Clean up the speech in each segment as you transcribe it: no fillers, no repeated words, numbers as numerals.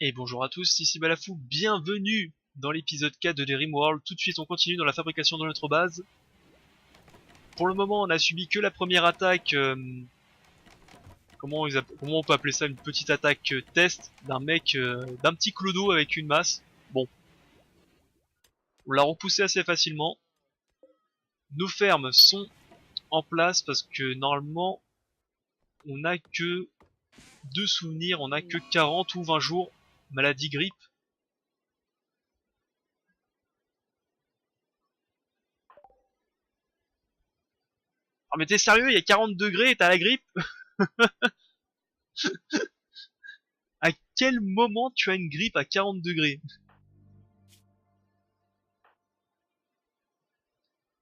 Et bonjour à tous, ici Balafou, bienvenue dans l'épisode 4 de The Rimworld. Tout de suite on continue dans la fabrication de notre base. Pour le moment on a subi que la première attaque, comment on peut appeler ça, une petite attaque test d'un mec, d'un petit clodo avec une masse. Bon, on l'a repoussé assez facilement. Nos fermes sont en place parce que normalement on a que deux souvenirs, on a que 40 ou 20 jours maladie grippe. Ah mais t'es sérieux, il y a 40 degrés et t'as la grippe? À quel moment tu as une grippe à 40 degrés?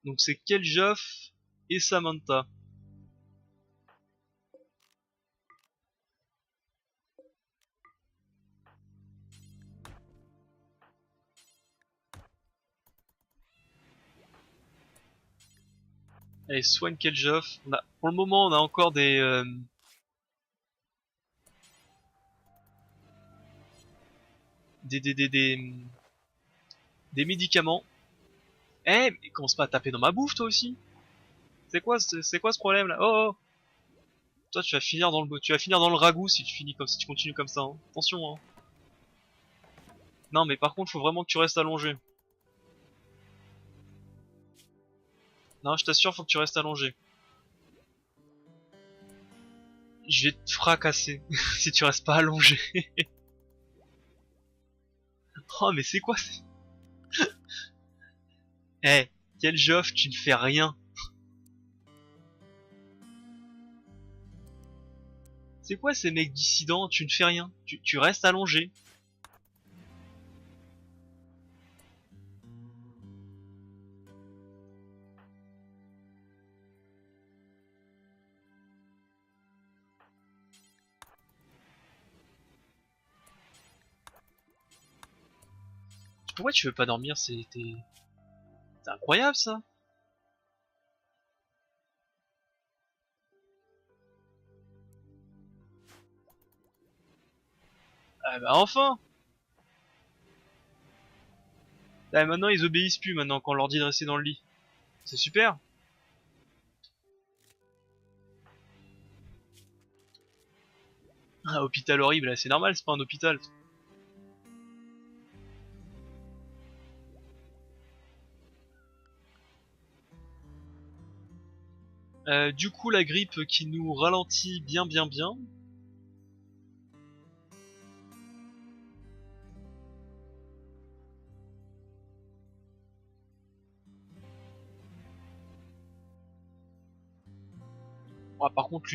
Donc c'est Keljoff et Samantha. Allez, soigne Keljoff. Pour le moment, on a encore des, des, des, des, des médicaments. Eh, mais commence pas à taper dans ma bouffe, toi aussi. C'est quoi ce problème là? Oh, oh. Toi, tu vas finir dans le ragoût si tu continues comme ça. Hein. Attention. Hein. Non, mais par contre, faut vraiment que tu restes allongé. Non, je t'assure, faut que tu restes allongé. Je vais te fracasser si tu restes pas allongé. Oh, mais c'est quoi? Eh, Keljoff, tu ne fais rien. C'est quoi ces mecs dissidents? Tu ne fais rien. Tu restes allongé. Pourquoi tu veux pas dormir? C'est incroyable ça. Ah bah enfin. Ah, maintenant ils obéissent plus maintenant quand on leur dit de rester dans le lit. C'est super. Un hôpital horrible, c'est normal, c'est pas un hôpital. Du coup la grippe qui nous ralentit bien. Oh, par contre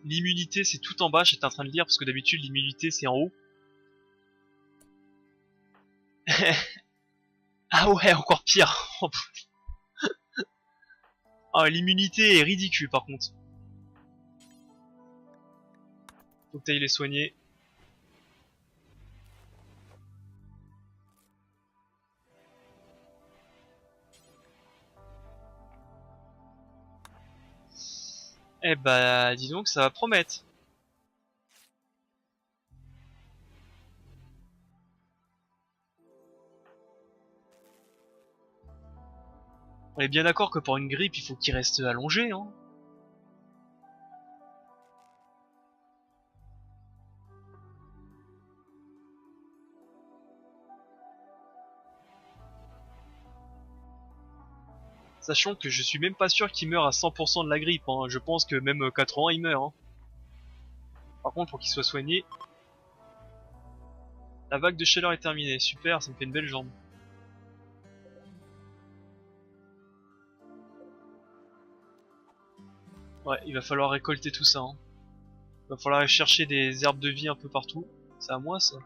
l'immunité c'est tout en bas, j'étais en train de lire parce que d'habitude l'immunité c'est en haut. Ah ouais, encore pire. Oh, l'immunité est ridicule par contre. Faut que t'ailles les soigner. Eh bah dis donc ça va promettre. On est bien d'accord que pour une grippe il faut qu'il reste allongé hein. Sachant que je suis même pas sûr qu'il meurt à 100% de la grippe, hein. Je pense que même 80 il meurt. Hein. Par contre, pour qu'il soit soigné, la vague de chaleur est terminée. Super, ça me fait une belle jambe. Ouais, il va falloir récolter tout ça. Hein. Il va falloir aller chercher des herbes de vie un peu partout. C'est à moi ça.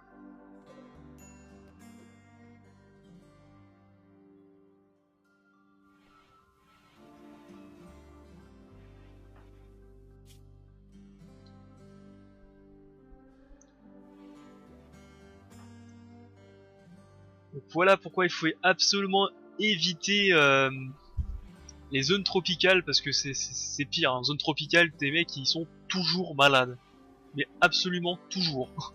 Donc voilà pourquoi il faut absolument éviter les zones tropicales parce que c'est pire. En zone tropicale, tes mecs ils sont toujours malades. Mais absolument toujours.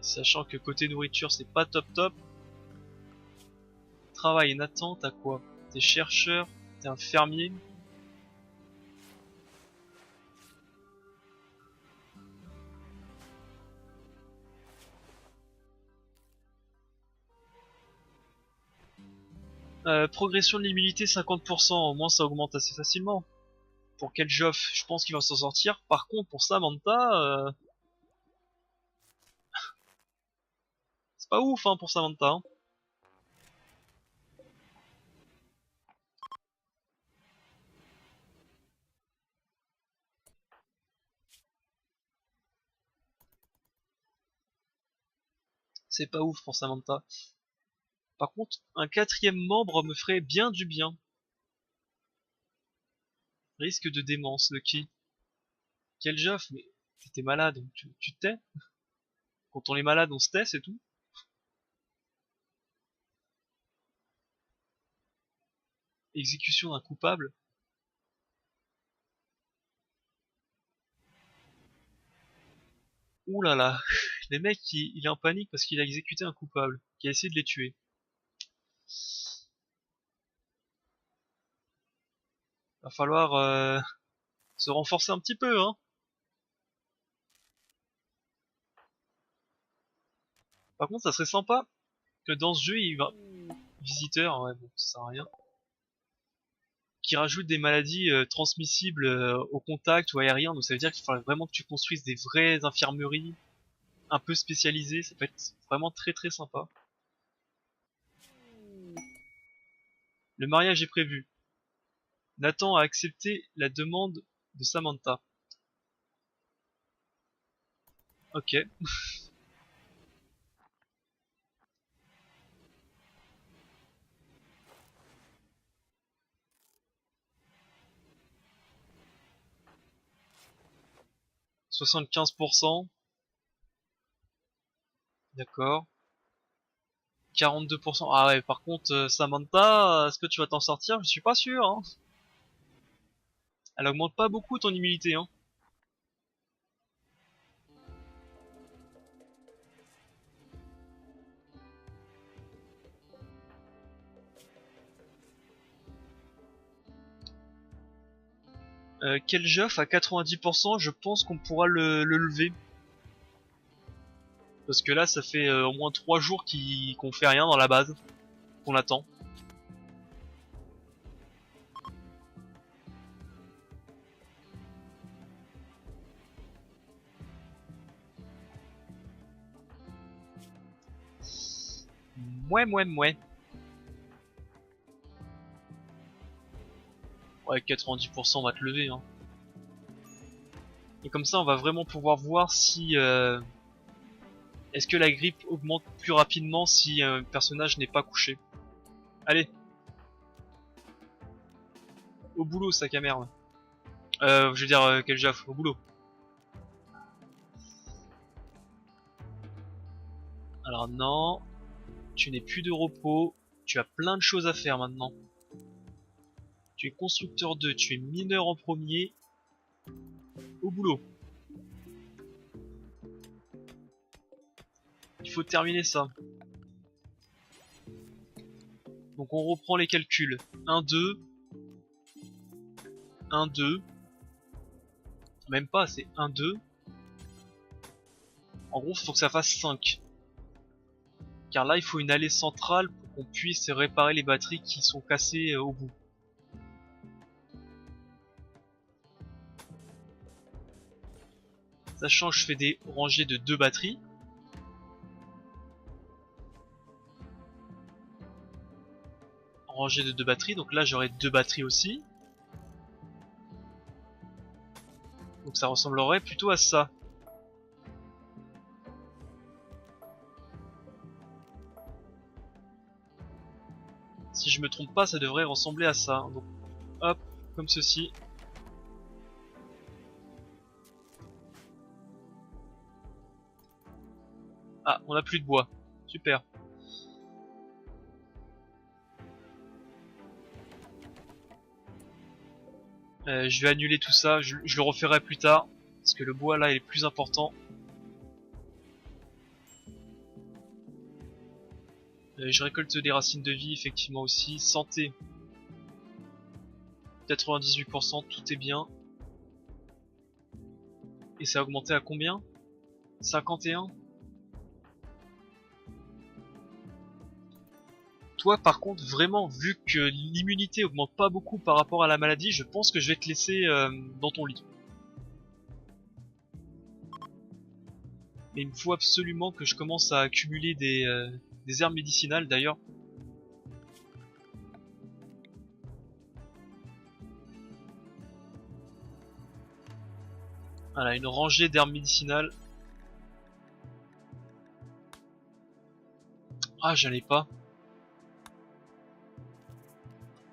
Sachant que côté nourriture c'est pas top top. Travail, Nathan, t'as quoi? T'es chercheur, t'es un fermier. Progression de l'immunité 50%, au moins ça augmente assez facilement. Pour Keljoff, je pense qu'il va s'en sortir. Par contre, pour Samantha, c'est pas ouf hein, pour Samantha. Hein. C'est pas ouf pour Samantha. Par contre, un quatrième membre me ferait bien du bien. Risque de démence, de qui? Keljoff, mais t'es malade, tu te tais? Quand on est malade, on se tait, c'est tout. Exécution d'un coupable. Ouh là là, les mecs, il est en panique parce qu'il a exécuté un coupable, qui a essayé de les tuer. Va falloir se renforcer un petit peu, hein. Par contre, ça serait sympa que dans ce jeu, il va... Visiteur, ouais, bon, ça sert à rien. Qui rajoute des maladies transmissibles au contact ou aérien, donc ça veut dire qu'il faudrait vraiment que tu construises des vraies infirmeries un peu spécialisées, ça peut être vraiment très très sympa. Le mariage est prévu. Nathan a accepté la demande de Samantha. Ok. 75%. D'accord. 42%. Ah ouais, par contre, Samantha, est-ce que tu vas t'en sortir? Je suis pas sûr, hein. Elle augmente pas beaucoup ton immunité, hein. Keljoff à 90%, je pense qu'on pourra le lever. Parce que là, ça fait au moins 3 jours qu'on fait rien dans la base. Qu'on attend. Mouais, mouais, mouais. Ouais, 90% on va te lever, hein. Et comme ça, on va vraiment pouvoir voir si... est-ce que la grippe augmente plus rapidement si un personnage n'est pas couché. Allez. Au boulot, sac à merde. Je veux dire, Keljoff, au boulot. Alors non, tu n'es plus de repos, tu as plein de choses à faire maintenant. Tu es constructeur 2, tu es mineur en premier, au boulot. Il faut terminer ça. Donc on reprend les calculs. 1, 2, 1, 2, même pas, c'est 1, 2. En gros, il faut que ça fasse 5. Car là, il faut une allée centrale pour qu'on puisse réparer les batteries qui sont cassées au bout. Sachant que je fais des rangées de 2 batteries. Rangée de 2 batteries, donc là j'aurai 2 batteries aussi. Donc ça ressemblerait plutôt à ça. Si je me trompe pas, ça devrait ressembler à ça. Donc hop, comme ceci. Ah, on a plus de bois. Super. Je vais annuler tout ça, je le referai plus tard. Parce que le bois là il est plus important. Je récolte des racines de vie, effectivement aussi. Santé. 98%, tout est bien. Et ça a augmenté à combien? 51? Toi par contre, vraiment, vu que l'immunité augmente pas beaucoup par rapport à la maladie, je pense que je vais te laisser dans ton lit. Mais il me faut absolument que je commence à accumuler des herbes médicinales d'ailleurs. Voilà, une rangée d'herbes médicinales. Ah, j'en ai pas.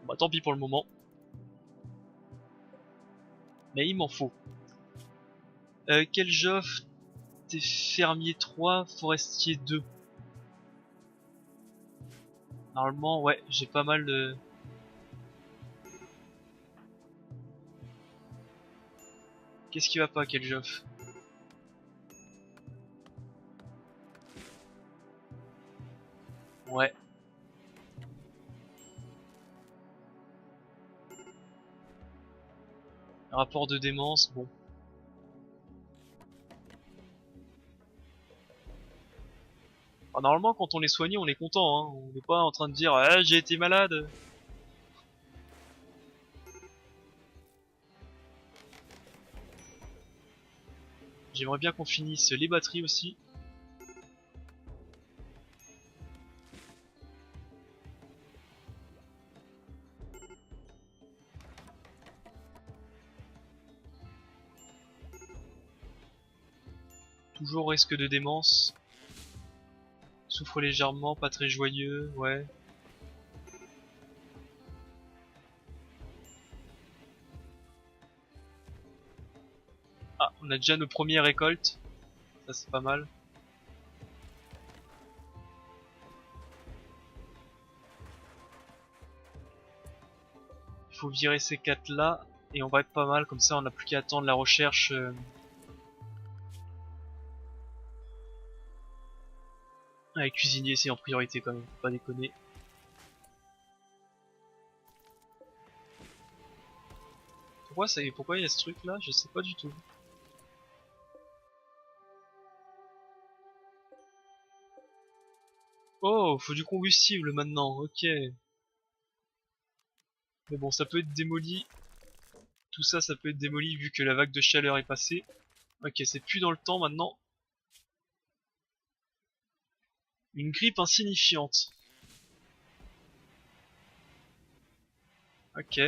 Bah tant pis pour le moment. Mais il m'en faut. Quel Joff? T'es fermier 3, forestier 2. Normalement, ouais, j'ai pas mal de... Qu'est-ce qui va pas, quel Joff? Ouais. Rapport de démence, bon. Alors, normalement, quand on est soigné, on est content, hein. On n'est pas en train de dire ah, j'ai été malade. J'aimerais bien qu'on finisse les batteries aussi. Toujours risque de démence. Souffre légèrement, pas très joyeux, ouais. Ah, on a déjà nos premières récoltes. Ça c'est pas mal. Il faut virer ces 4 là. Et on va être pas mal, comme ça on n'a plus qu'à attendre la recherche. Avec cuisinier c'est en priorité quand même, faut pas déconner. Pourquoi il y a ce truc là? Je sais pas du tout. Oh, faut du combustible maintenant, ok. Mais bon, ça peut être démoli. Tout ça, ça peut être démoli vu que la vague de chaleur est passée. Ok, c'est plus dans le temps maintenant. Une grippe insignifiante. Ok.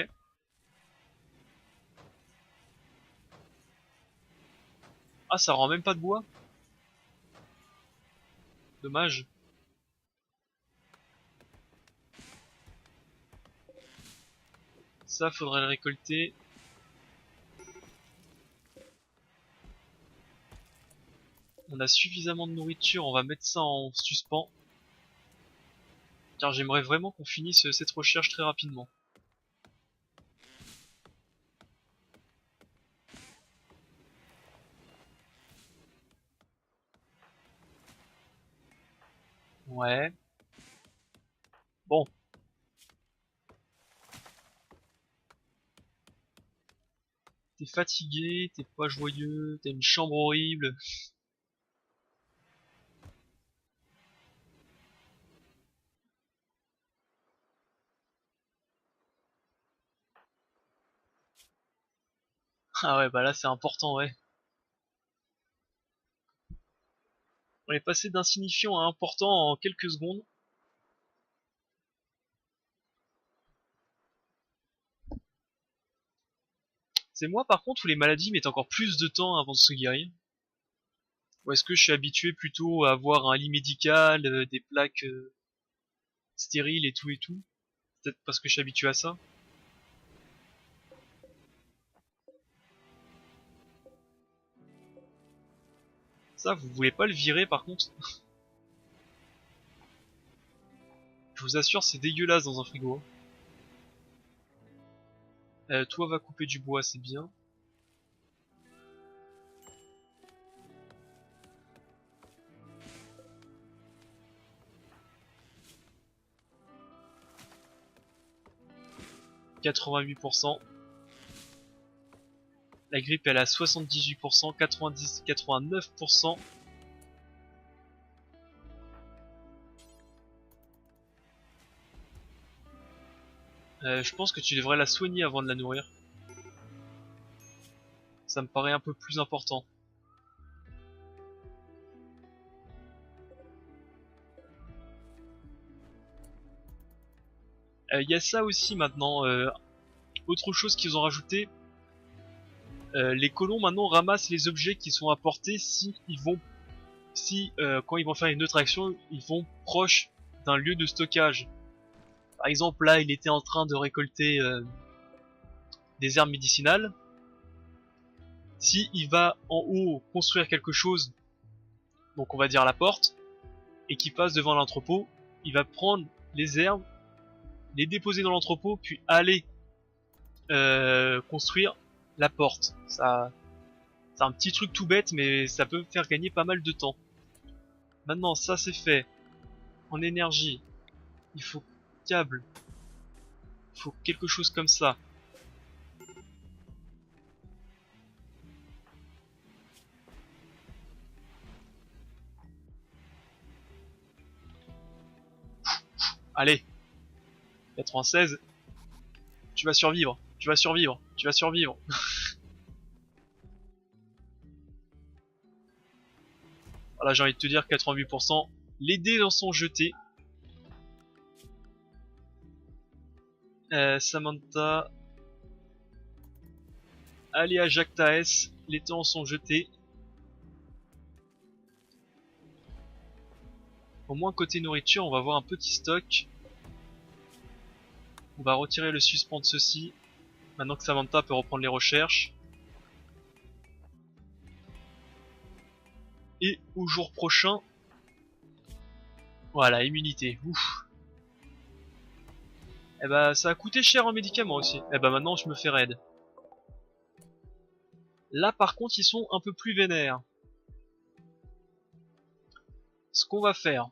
Ah, ça rend même pas de bois. Dommage. Ça, faudrait le récolter. On a suffisamment de nourriture, on va mettre ça en suspens. Car j'aimerais vraiment qu'on finisse cette recherche très rapidement. Ouais. Bon. T'es fatigué, t'es pas joyeux, t'as une chambre horrible. Ah ouais, bah là c'est important, ouais. On est passé d'insignifiant à important en quelques secondes. C'est moi par contre où les maladies mettent encore plus de temps avant de se guérir. Ou est-ce que je suis habitué plutôt à avoir un lit médical, des plaques stériles et tout et tout? Peut-être parce que je suis habitué à ça. Ça, vous voulez pas le virer par contre? Je vous assure, c'est dégueulasse dans un frigo. Toi va couper du bois, c'est bien. 88%. La grippe elle est à 78%, 90, 89%. Je pense que tu devrais la soigner avant de la nourrir. Ça me paraît un peu plus important. Il y a ça aussi maintenant. Autre chose qu'ils ont rajouté. Les colons maintenant ramassent les objets qui sont apportés si quand ils vont faire une autre action, ils vont proche d'un lieu de stockage. Par exemple, là, il était en train de récolter des herbes médicinales. Si il va en haut construire quelque chose, donc on va dire la porte, et qu'il passe devant l'entrepôt, il va prendre les herbes, les déposer dans l'entrepôt, puis aller construire la porte. Ça, c'est un petit truc tout bête, mais ça peut faire gagner pas mal de temps. Maintenant, ça c'est fait. En énergie, il faut câble. Il faut quelque chose comme ça. Allez, 96. Tu vas survivre. Tu vas survivre. Tu vas survivre. Voilà, j'ai envie de te dire 88%. Les dés en sont jetés. Samantha. Allez à Jacques Taès. Les dés en sont jetés. Au moins côté nourriture, on va avoir un petit stock. On va retirer le suspens de ceci. Maintenant que Samantha peut reprendre les recherches. Et au jour prochain. Voilà, immunité. Ouf. Eh bah ça a coûté cher en médicaments aussi. Eh bah maintenant je me fais raid. Là par contre ils sont un peu plus vénères. Ce qu'on va faire.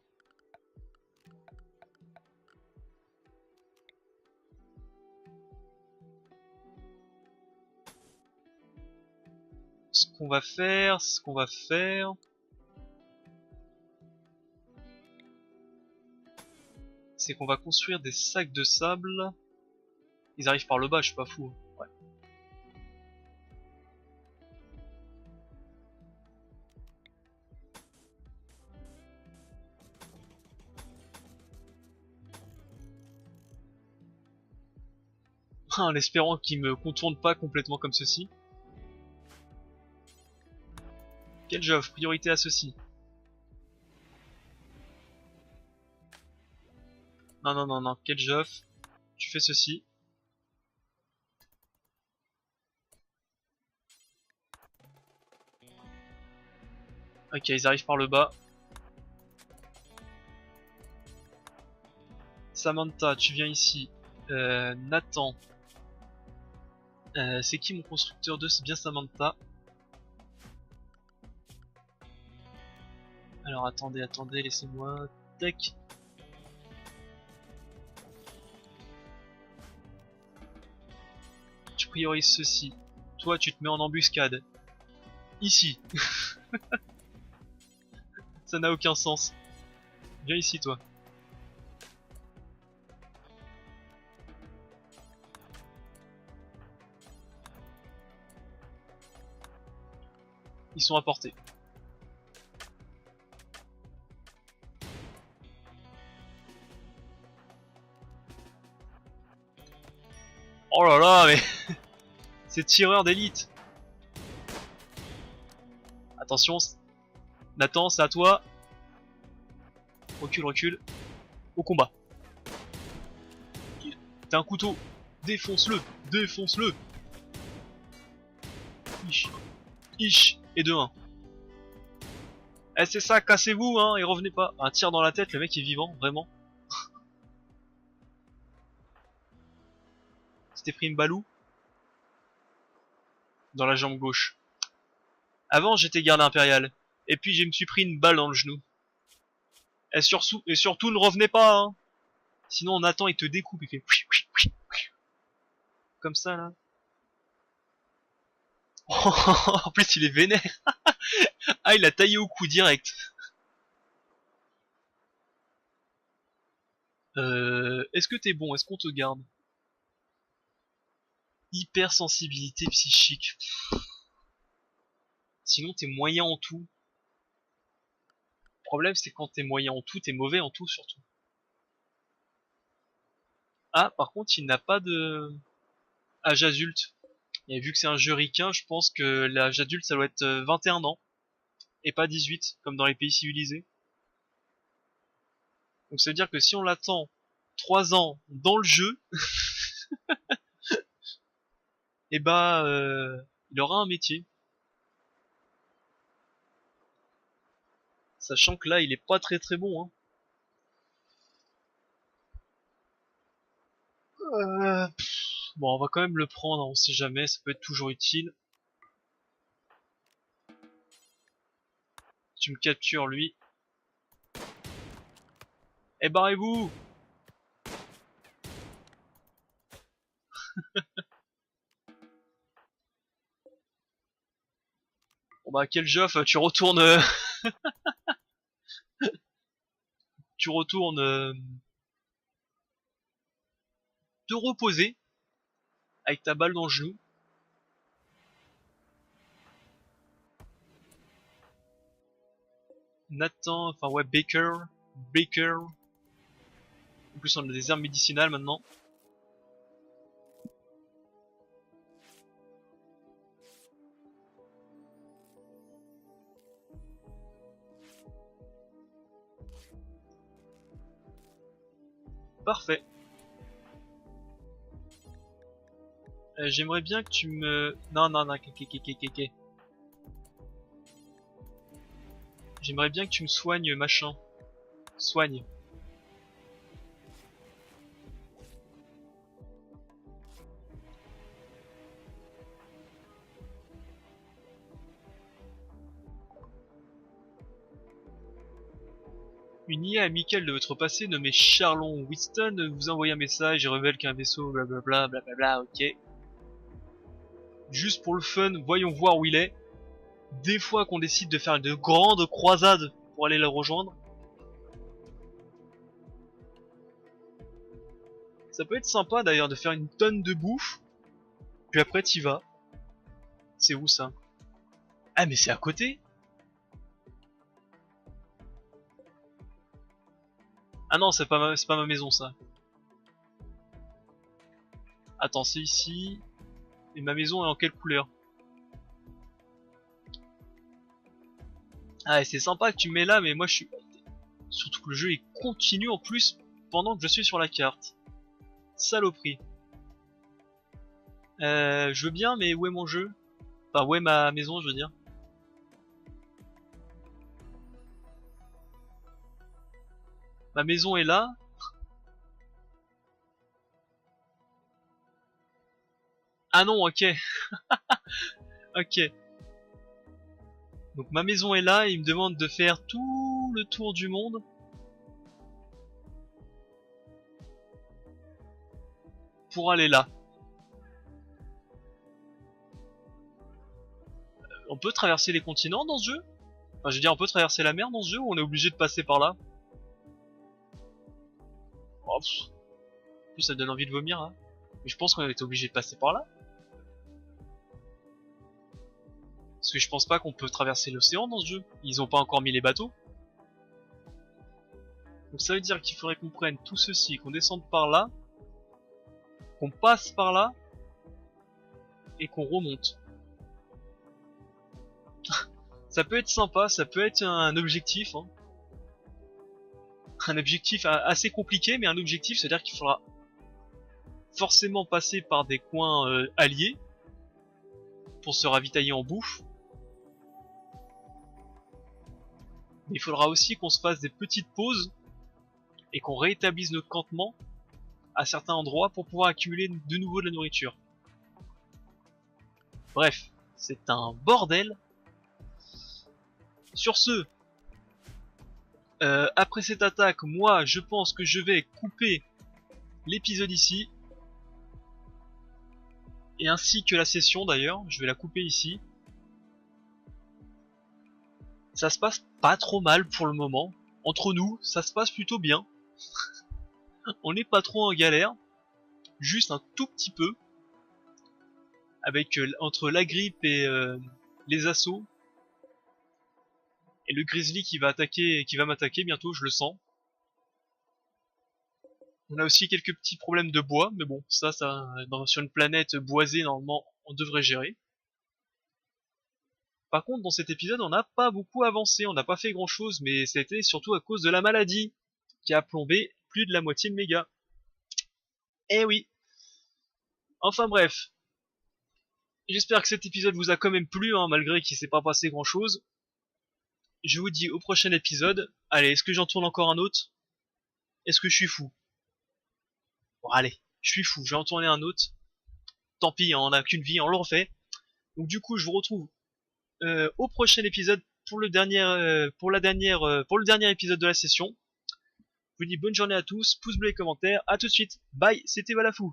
Ce qu'on va faire. C'est qu'on va construire des sacs de sable. Ils arrivent par le bas, je suis pas fou. Ouais. En espérant qu'ils me contournent pas complètement comme ceci. Quel j'offre priorité à ceci. Non, non, non, non, quel j'offre. Tu fais ceci. Ok, ils arrivent par le bas. Samantha, tu viens ici. Nathan. C'est qui mon constructeur 2? C'est bien Samantha. Alors attendez, laissez-moi. Tac. Tu priorises ceci. Toi, tu te mets en embuscade. Ici. Ça n'a aucun sens. Viens ici, toi. Ils sont à portée. Oh là là, mais c'est tireur d'élite. Attention, Nathan, c'est à toi. Recule, recule. Au combat. T'as un couteau. Défonce-le, défonce-le. Ish, ish, et de 1. Eh c'est ça, cassez-vous hein, et revenez pas. Un tir dans la tête, le mec est vivant, vraiment. C'était pris une balou dans la jambe gauche. Avant j'étais garde impérial. Et puis je me suis pris une balle dans le genou. Et surtout ne revenez pas hein. Sinon Nathan il te découpe, il fait. comme ça là. En plus il est vénère. Ah, il a taillé au cou direct. Est-ce que t'es bon? Est-ce qu'on te garde? Hypersensibilité psychique. Sinon t'es moyen en tout. Le problème c'est quand t'es moyen en tout, t'es mauvais en tout surtout. Ah, par contre il n'a pas de âge adulte. Et vu que c'est un jeu ricain, je pense que l'âge adulte ça doit être 21 ans. Et pas 18, comme dans les pays civilisés. Donc ça veut dire que si on l'attend 3 ans dans le jeu, et bah il aura un métier. Sachant que là il est pas très très bon, hein. Bon, on va quand même le prendre, on sait jamais, ça peut être toujours utile. Tu me captures lui. Eh, barrez-vous! Bon bah quel joff, tu retournes tu retournes te reposer avec ta balle dans le genou. Nathan, enfin ouais, Baker. En plus on a des herbes médicinales maintenant. Parfait. J'aimerais bien que tu me... Non, J'aimerais bien que tu me soignes, machin. Soigne. Une IA amicale de votre passé nommée Charlon Winston vous envoie un message et révèle qu'un vaisseau blablabla blablabla, ok. Juste pour le fun, voyons voir où il est. Des fois qu'on décide de faire de grandes croisades pour aller le rejoindre. Ça peut être sympa d'ailleurs de faire une tonne de bouffe. Puis après t'y vas. C'est où ça? Ah mais c'est à côté? Ah non, c'est pas ma maison ça. Attends, c'est ici. Et ma maison est en quelle couleur? Ah, et c'est sympa que tu me mets là, mais moi je suis... Surtout que le jeu il continue en plus pendant que je suis sur la carte. Saloperie. Je veux bien, mais où est mon jeu? Enfin, où est ma maison, je veux dire. Ma maison est là. Ah non, ok. Ok. Donc ma maison est là, et il me demande de faire tout le tour du monde. Pour aller là. On peut traverser les continents dans ce jeu? Enfin, je veux dire, on peut traverser la mer dans ce jeu ou on est obligé de passer par là? Oh, pff. En plus, ça donne envie de vomir, hein. Mais je pense qu'on était obligé de passer par là. Parce que je pense pas qu'on peut traverser l'océan dans ce jeu. Ils ont pas encore mis les bateaux. Donc ça veut dire qu'il faudrait qu'on prenne tout ceci, qu'on descende par là, qu'on passe par là, et qu'on remonte. Ça peut être sympa, ça peut être un objectif, hein. Un objectif assez compliqué, mais un objectif, c'est-à-dire qu'il faudra forcément passer par des coins alliés pour se ravitailler en bouffe. Mais il faudra aussi qu'on se fasse des petites pauses et qu'on rétablisse notre campement à certains endroits pour pouvoir accumuler de nouveau de la nourriture. Bref, c'est un bordel. Sur ce, après cette attaque, moi je pense que je vais couper l'épisode ici. et ainsi que la session d'ailleurs, je vais la couper ici. Ça se passe pas trop mal pour le moment. Entre nous, ça se passe plutôt bien. On n'est pas trop en galère, juste un tout petit peu. Avec entre la grippe et les assauts. Et le grizzly qui va attaquer, qui va m'attaquer bientôt, je le sens. On a aussi quelques petits problèmes de bois, mais bon, ça sur une planète boisée, normalement, on devrait gérer. Par contre, dans cet épisode, on n'a pas beaucoup avancé, on n'a pas fait grand chose, mais c'était surtout à cause de la maladie, qui a plombé plus de la moitié de mes gars. Eh oui. Enfin bref. J'espère que cet épisode vous a quand même plu, hein, malgré qu'il s'est pas passé grand chose. Je vous dis au prochain épisode. Allez, est-ce que j'en tourne encore un autre? Est-ce que je suis fou? Bon, allez, je suis fou, je vais en tourner un autre. Tant pis, hein, on n'a qu'une vie, on le refait. Donc du coup, je vous retrouve au prochain épisode pour le dernier épisode de la session. Je vous dis bonne journée à tous, pouce bleu et commentaires, à tout de suite. Bye, c'était Balafou.